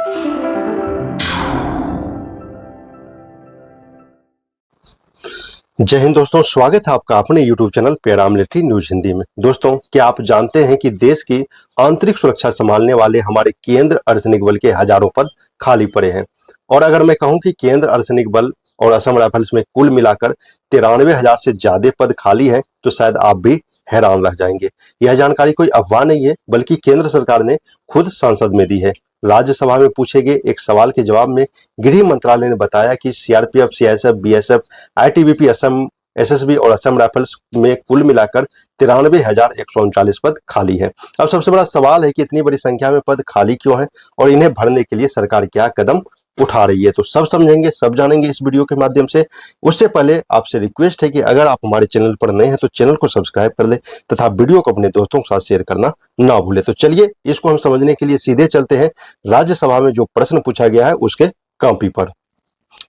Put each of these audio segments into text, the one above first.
जय हिंद दोस्तों, स्वागत है आपका अपने YouTube channel paramilitary news Hindi में। दोस्तों, क्या आप जानते हैं कि देश की आंतरिक सुरक्षा संभालने वाले हमारे केंद्र अर्धसैनिक बल के हजारों पद खाली पड़े हैं। और अगर मैं कहूं कि केंद्र अर्धसैनिक बल और असम राइफल्स में कुल मिलाकर 93,000 से ज्यादा पद खाली हैं, तो शायद आप भी हैरान रह जाएंगे। यह जानकारी कोई अफवाह नहीं है, बल्कि केंद्र सरकार ने खुद संसद में दी है। राज्यसभा में पूछे गए एक सवाल के जवाब में गृह मंत्रालय ने बताया कि CRPF, CISF, BSF, ITBP, Assam SSB और असम राइफल्स में कुल मिलाकर 93,139 पद खाली है। अब सबसे बड़ा सवाल है कि इतनी बड़ी संख्या में पद खाली क्यों हैं और इन्हें भरने के लिए सरकार क्या कदम उठा रही है। तो सब समझेंगे, सब जानेंगे इस वीडियो के माध्यम से। उससे पहले आपसे रिक्वेस्ट है कि अगर आप हमारे चैनल पर नए हैं तो चैनल को सब्सक्राइब कर ले तथा वीडियो को अपने दोस्तों के साथ शेयर करना ना भूले। तो चलिए इसको हम समझने के लिए सीधे चलते हैं राज्यसभा में जो प्रश्न पूछा गया है उसके कॉपी पर।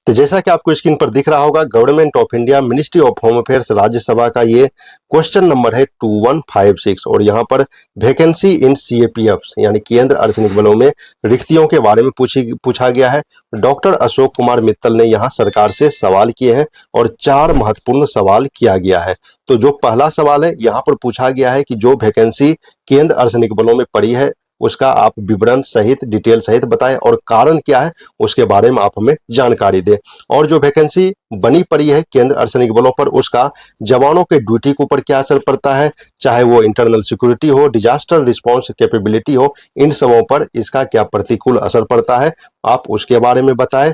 तो जैसा कि आपको स्क्रीन पर दिख रहा होगा, government of India, ministry of home affairs, Rajya Sabha का ये क्वेश्चन नंबर है 2156 और यहाँ पर वैकेंसी इन सीएपीएफ यानी केंद्र अर्धसैनिक बलों में रिक्तियों के बारे में पूछा गया है। डॉक्टर अशोक कुमार मित्तल ने यहाँ सरकार से सवाल किए हैं और 4 महत्वपूर्ण सवाल किया गया है। तो जो पहला सवाल है यहाँ पर पूछा गया है कि जो वैकेंसी केंद्र अर्धसैनिक बलों में पड़ी है उसका आप विवरण सहित, डिटेल सहित बताएं और कारण क्या है उसके बारे में आप हमें जानकारी दें। और जो वैकेंसी बनी पड़ी है केंद्र अर्धसैनिक बलों पर उसका जवानों के ड्यूटी के ऊपर क्या असर पड़ता है, चाहे वो इंटरनल सिक्योरिटी हो, डिजास्टर रिस्पांस कैपेबिलिटी हो, इन सबों पर इसका क्या प्रतिकूल असर पड़ता है, आप उसके बारे में बताएं।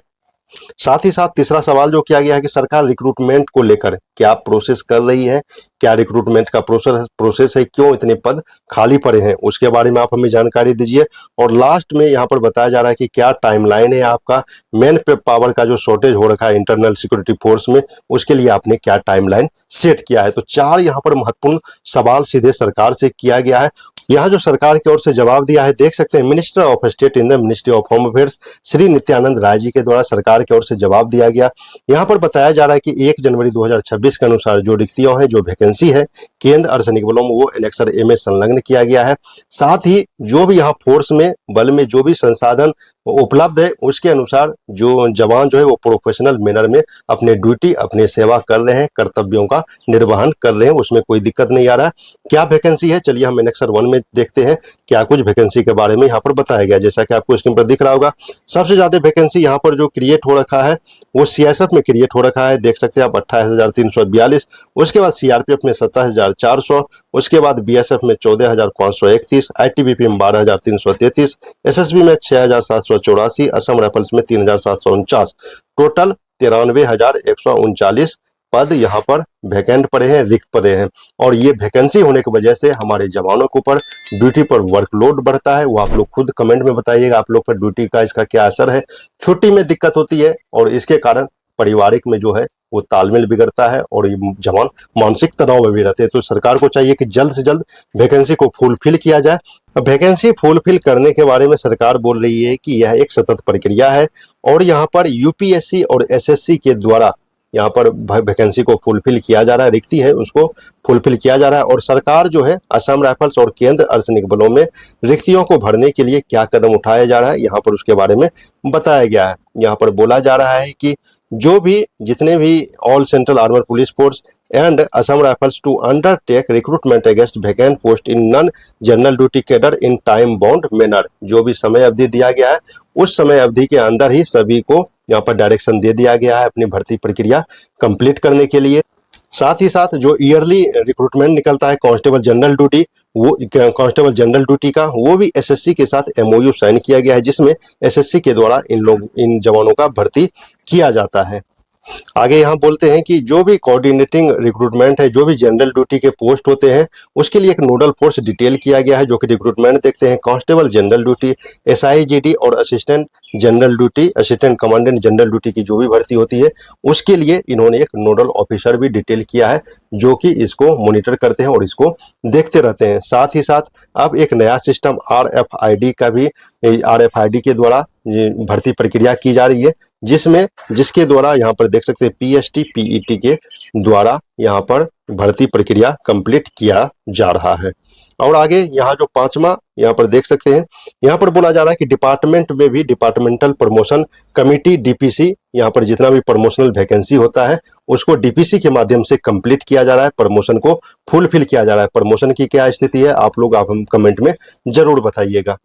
साथ ही साथ तीसरा सवाल जो किया गया है कि सरकार रिक्रूटमेंट को लेकर क्या प्रोसेस कर रही है, क्या रिक्रूटमेंट का प्रोसेस है, क्यों इतने पद खाली पड़े हैं, उसके बारे में आप हमें जानकारी दीजिए। और लास्ट में यहाँ पर बताया जा रहा है कि क्या टाइमलाइन है आपका मैन पावर का जो शॉर्टेज हो रखा है इंटरनल सिक्योरिटी फोर्स में, उसके लिए आपने क्या टाइमलाइन सेट किया है। तो 4 यहाँ पर महत्वपूर्ण सवाल सीधे सरकार से किया गया है। यहाँ जो सरकार की ओर से जवाब दिया है देख सकते हैं, minister of state in the ministry of home affairs Shri Nityanand Rai ji के द्वारा सरकार की ओर से जवाब दिया गया। यहाँ पर बताया जा रहा है कि 1 जनवरी 2026 के अनुसार जो रिक्तियां हैं, जो वैकेंसी है केंद्र अर्धसैनिक बलों में, वो एनेक्सर ए में संलग्न किया गया है। साथ ही जो भी यहाँ फोर्स में, बल में जो भी संसाधन उपलब्ध है उसके अनुसार जो जवान जो है वो प्रोफेशनल मैनर में अपने ड्यूटी, अपने सेवा कर रहे हैं, कर्तव्यों का निर्वहन कर रहे हैं, उसमें कोई दिक्कत नहीं आ रहा है। क्या वैकेंसी है, चलिए हम एनेक्सर 1 में देखते हैं क्या कुछ वैकेंसी के बारे में यहाँ पर बताया गया। जैसा कि आपको स्क्रीन पर दिख रहा होगा, सबसे ज्यादा वैकेंसी यहाँ पर जो क्रिएट हो रखा है वो सीएसएफ में क्रिएट हो रखा है, देख सकते हैं आप 28,342। उसके बाद सीआरपीएफ में 27,400, उसके बाद बीएसएफ में 14,531, आईटीबीपी में 12,333, एसएसबी में 6,784, असम राइफल्स में 3,749, टोटल 93,139 पद यहाँ पर वैकेंट पड़े हैं, रिक्त पड़े हैं। और ये वैकेंसी होने की वजह से हमारे जवानों के ऊपर ड्यूटी पर वर्कलोड बढ़ता है। वो आप लोग खुद कमेंट में बताइएगा आप लोग पर ड्यूटी का इसका क्या असर है। छुट्टी में दिक्कत होती है और इसके कारण पारिवारिक में जो है वो तालमेल बिगड़ता है और ये जवान मानसिक तनाव में भी रहते हैं। तो सरकार को चाहिए कि जल्द से जल्द वैकेंसी को फुलफिल किया जाए। अब वैकेंसी फुलफिल करने के बारे में सरकार बोल रही है कि यह एक सतत प्रक्रिया है और यहाँ पर यूपीएससी और एसएससी के द्वारा यहाँ पर वैकेंसी को फुलफिल किया जा रहा है, रिक्ति है उसको फुलफिल किया जा रहा है। और सरकार जो है असम राइफल्स और केंद्र अर्धसैनिक बलों में रिक्तियों को भरने के लिए क्या कदम उठाया जा रहा है यहाँ पर उसके बारे में बताया गया है। यहाँ पर बोला जा रहा है कि जो भी जितने भी all central armed police force and Assam rifles to undertake recruitment against vacant post in non general duty cadre in time bound manner, जो भी समय अवधि दिया गया है उस समय अवधि के अंदर ही सभी को यहाँ पर डायरेक्शन दे दिया गया है अपनी भर्ती प्रक्रिया कंप्लीट करने के लिए। साथ ही साथ जो ईयरली रिक्रूटमेंट निकलता है कांस्टेबल जनरल ड्यूटी, वो कांस्टेबल जनरल ड्यूटी का वो भी एसएससी के साथ एमओयू साइन किया गया है, जिसमें एसएससी के द्वारा इन जवानों का भर्ती किया जाता है। आगे यहाँ बोलते हैं कि जो भी कोऑर्डिनेटिंग रिक्रूटमेंट है, जो भी जनरल ड्यूटी के पोस्ट होते हैं उसके लिए एक नोडल फोर्स डिटेल किया गया है, जो कि रिक्रूटमेंट देखते हैं कांस्टेबल जनरल ड्यूटी, एसआईजीडी और assistant general duty, assistant commandant general duty की जो भी भर्ती होती है उसके लिए इन्होंने एक नोडल ऑफिसर भी डिटेल किया है जो कि इसको मॉनिटर करते हैं और इसको देखते रहते हैं। साथ ही साथ अब एक नया सिस्टम आरएफआईडी का भी, आरएफआईडी के द्वारा भर्ती प्रक्रिया की जा रही है, जिसके द्वारा यहाँ पर देख सकते हैं पीएसटी पीईटी के द्वारा यहाँ पर भर्ती प्रक्रिया कंप्लीट किया जा रहा है। और आगे यहाँ जो पांचवा यहाँ पर देख सकते हैं, यहाँ पर बोला जा रहा है कि डिपार्टमेंट में भी डिपार्टमेंटल प्रमोशन कमिटी डीपीसी, यहाँ पर जितना भी प्रमोशनल वैकेंसी होता है उसको डीपीसी के माध्यम से कंप्लीट किया जा रहा है, प्रमोशन को फुलफिल किया जा रहा है। प्रमोशन की क्या स्थिति है आप लोग हम कमेंट में जरूर बताइएगा।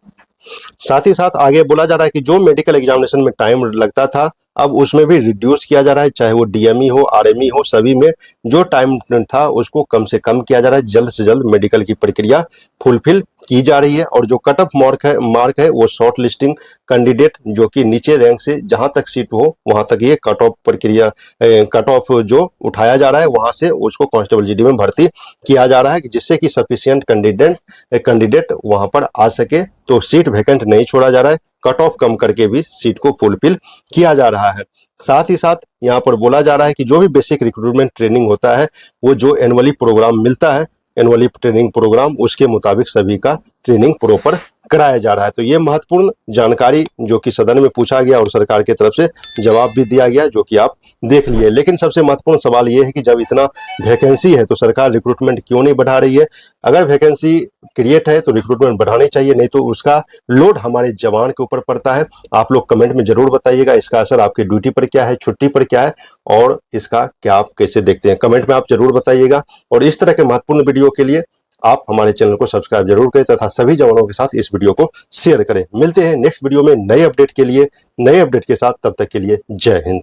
साथ ही साथ आगे बोला जा रहा है कि जो मेडिकल एग्जामिनेशन में टाइम लगता था अब उसमें भी रिड्यूस किया जा रहा है, चाहे वो डीएमई हो आरएमई हो, सभी में जो टाइम था उसको कम से कम किया जा रहा है। जल्द से जल्द मेडिकल की प्रक्रिया फुलफिल की जा रही है। और जो कट ऑफ मार्क है वो शॉर्ट लिस्टिंग कैंडिडेट जो कि नीचे रैंक से जहां तक सीट हो वहां तक ये कट ऑफ प्रक्रिया कट ऑफ जो उठाया जा रहा है वहां से उसको कांस्टेबल जीडी में भर्ती किया जा रहा है, जिससे कि सफिशिएंट कैंडिडेट वहां पर आ सके। तो सीट वैकेंट नहीं छोड़ा जा रहा है, कट ऑफ कम करके भी सीट को फुलफिल किया जा रहा है। साथ ही साथ यहाँ पर बोला जा रहा है कि जो भी बेसिक रिक्रूटमेंट ट्रेनिंग होता है वो जो एनुअली प्रोग्राम मिलता है, एनुअली ट्रेनिंग प्रोग्राम, उसके मुताबिक सभी का ट्रेनिंग प्रॉपर कराया जा रहा है। तो ये महत्वपूर्ण जानकारी जो कि सदन में पूछा गया और सरकार की तरफ से जवाब भी दिया गया जो कि आप देख लिए। लेकिन सबसे महत्वपूर्ण सवाल ये है कि जब इतना वैकेंसी है तो सरकार रिक्रूटमेंट क्यों नहीं बढ़ा रही है? अगर वैकेंसी क्रिएट है तो रिक्रूटमेंट बढ़ानी चाहिए, नहीं तो उसका लोड हमारे जवान के ऊपर पड़ता है। आप लोग कमेंट में जरूर बताइएगा इसका असर आपकी ड्यूटी पर क्या है, छुट्टी पर क्या है, और इसका क्या आप कैसे देखते हैं, कमेंट में आप जरूर बताइएगा। और इस तरह के महत्वपूर्ण वीडियो के लिए आप हमारे चैनल को सब्सक्राइब जरूर करें तथा सभी जवानों के साथ इस वीडियो को शेयर करें। मिलते हैं नेक्स्ट वीडियो में नए अपडेट के लिए, नए अपडेट के साथ। तब तक के लिए जय हिंद।